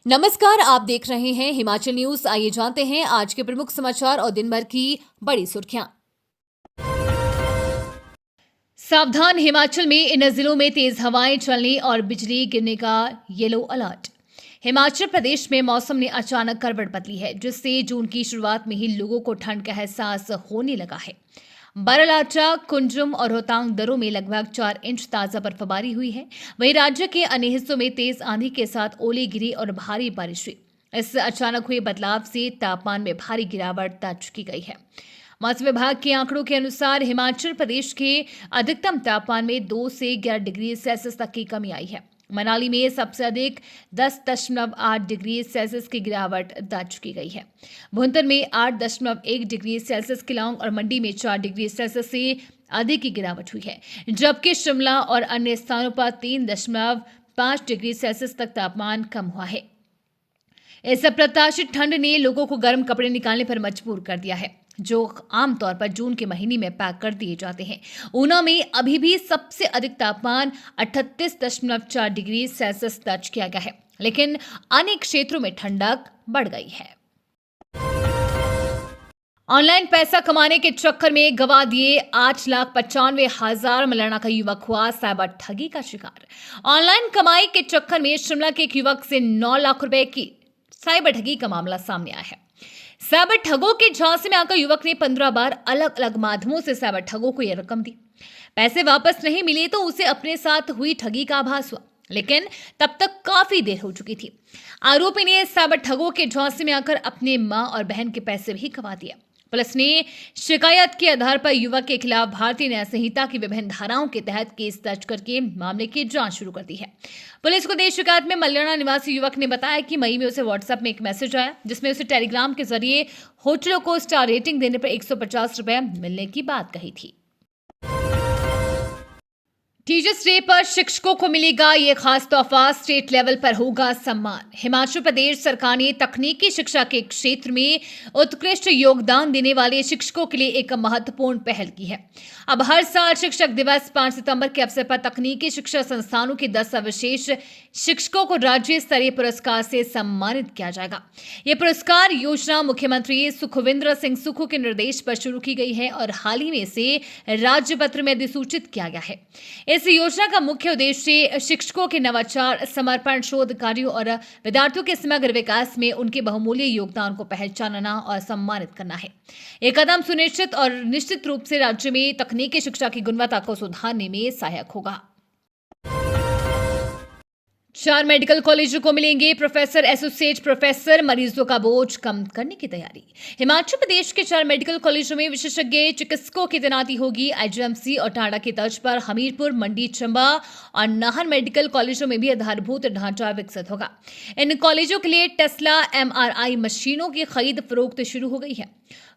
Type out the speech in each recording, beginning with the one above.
नमस्कार, आप देख रहे हैं हिमाचल न्यूज। आइए जानते हैं आज के प्रमुख समाचार और दिन भर की बड़ी सुर्खियां। सावधान, हिमाचल में इन जिलों में तेज हवाएं चलने और बिजली गिरने का येलो अलर्ट। हिमाचल प्रदेश में मौसम ने अचानक करवट बदली है, जिससे जून की शुरुआत में ही लोगों को ठंड का एहसास होने लगा है। बारालाचा, कुंजुम और रोहतांग दर्रों में लगभग 4 इंच ताजा बर्फबारी हुई है। वहीं राज्य के अन्य हिस्सों में तेज आंधी के साथ ओले गिरे और भारी बारिश हुई। इस अचानक हुए बदलाव से तापमान में भारी गिरावट दर्ज की गई है। मौसम विभाग के आंकड़ों के अनुसार हिमाचल प्रदेश के अधिकतम तापमान में 2 से 11 डिग्री सेल्सियस तक की कमी आई है। मनाली में सबसे अधिक 10.8 डिग्री सेल्सियस की गिरावट दर्ज की गई है। भुंतर में 8.1 डिग्री सेल्सियस, किलांग और मंडी में 4 डिग्री सेल्सियस से अधिक की गिरावट हुई है, जबकि शिमला और अन्य स्थानों पर 3.5 डिग्री सेल्सियस तक तापमान कम हुआ है। इस अप्रत्याशित ठंड ने लोगों को गर्म कपड़े निकालने पर मजबूर कर दिया है, जो आमतौर पर जून के महीने में पैक कर दिए जाते हैं। ऊना में अभी भी सबसे अधिक तापमान 38.4 डिग्री सेल्सियस दर्ज किया गया है, लेकिन अन्य क्षेत्रों में ठंडक बढ़ गई है। ऑनलाइन पैसा कमाने के चक्कर में गवा दिए 8,95,000 मलयाना का युवक हुआ साइबर ठगी का शिकार। ऑनलाइन कमाई के चक्कर में शिमला के एक युवक से 9 लाख रुपए की साइबर ठगी का मामला सामने आया है। साइबर ठगों के झांसे में आकर युवक ने 15 बार अलग अलग माध्यमों से साइबर ठगों को यह रकम दी। पैसे वापस नहीं मिले तो उसे अपने साथ हुई ठगी का आभास हुआ, लेकिन तब तक काफी देर हो चुकी थी। आरोपी ने साइबर ठगों के झांसे में आकर अपने मां और बहन के पैसे भी गंवा दिए। पुलिस ने शिकायत के आधार पर युवक के खिलाफ भारतीय न्याय संहिता की विभिन्न धाराओं के तहत केस दर्ज करके मामले की जांच शुरू कर दी है। पुलिस को दी शिकायत में मल्याणा निवासी युवक ने बताया कि मई में उसे व्हाट्सएप में एक मैसेज आया, जिसमें उसे टेलीग्राम के जरिए होटलों को स्टार रेटिंग देने पर 150 रुपए मिलने की बात कही थी। टीचर्स डे पर शिक्षकों को मिलेगा ये खास तोहफा, स्टेट लेवल पर होगा सम्मान। हिमाचल प्रदेश सरकार ने तकनीकी शिक्षा के क्षेत्र में उत्कृष्ट योगदान देने वाले शिक्षकों के लिए एक महत्वपूर्ण पहल की है। अब हर साल शिक्षक दिवस 5 सितंबर के अवसर पर तकनीकी शिक्षा संस्थानों के 10 सर्वश्रेष्ठ शिक्षकों को राज्य स्तरीय पुरस्कार से सम्मानित किया जाएगा। ये पुरस्कार योजना मुख्यमंत्री सुखविंदर सिंह सुक्खू के निर्देश पर शुरू की गई है और हाल ही में इसे राज्य पत्र में अधिसूचित किया गया है। इस योजना का मुख्य उद्देश्य शिक्षकों के नवाचार, समर्पण, शोध कार्यों और विद्यार्थियों के समग्र विकास में उनके बहुमूल्य योगदान को पहचानना और सम्मानित करना है। यह कदम सुनिश्चित और निश्चित रूप से राज्य में तकनीकी शिक्षा की गुणवत्ता को सुधारने में सहायक होगा। 4 मेडिकल कॉलेजों को मिलेंगे प्रोफेसर, एसोसिएट प्रोफेसर। मरीजों का बोझ कम करने की तैयारी। हिमाचल प्रदेश के 4 मेडिकल कॉलेजों में विशेषज्ञ चिकित्सकों की तैनाती होगी। आईजीएमसी और टांडा की तर्ज पर हमीरपुर, मंडी, चंबा और नाहन मेडिकल कॉलेजों में भी आधारभूत ढांचा विकसित होगा। इन कॉलेजों के लिए टेस्ला एमआरआई मशीनों की खरीद फरोख्त शुरू हो गई है।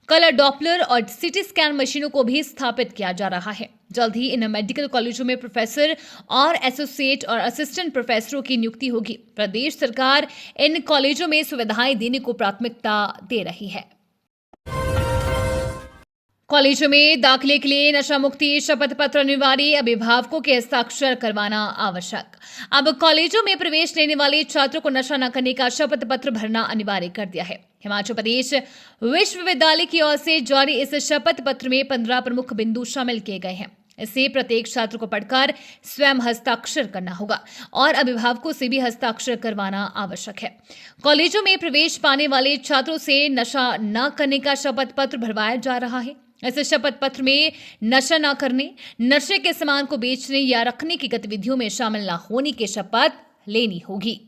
कलर डॉपलर और सिटी स्कैन मशीनों को भी स्थापित किया जा रहा है। जल्द ही इन मेडिकल कॉलेजों में प्रोफेसर और एसोसिएट और असिस्टेंट प्रोफेसरों की नियुक्ति होगी। प्रदेश सरकार इन कॉलेजों में सुविधाएं देने को प्राथमिकता दे रही है। कॉलेजों में दाखिले के लिए नशा मुक्ति शपथ पत्र अनिवार्य, अभिभावकों के हस्ताक्षर करवाना आवश्यक। अब कॉलेजों में प्रवेश लेने वाले छात्रों को नशा न करने का शपथ पत्र भरना अनिवार्य कर दिया है। हिमाचल प्रदेश विश्वविद्यालय की ओर से जारी इस शपथ पत्र में 15 प्रमुख बिंदु शामिल किए गए हैं। इसे प्रत्येक छात्र को पढ़कर स्वयं हस्ताक्षर करना होगा और अभिभावकों से भी हस्ताक्षर करवाना आवश्यक है। कॉलेजों में प्रवेश पाने वाले छात्रों से नशा न करने का शपथ पत्र भरवाया जा रहा है। इस शपथ पत्र में नशा न करने, नशे के सामान को बेचने या रखने की गतिविधियों में शामिल न होने की शपथ लेनी होगी।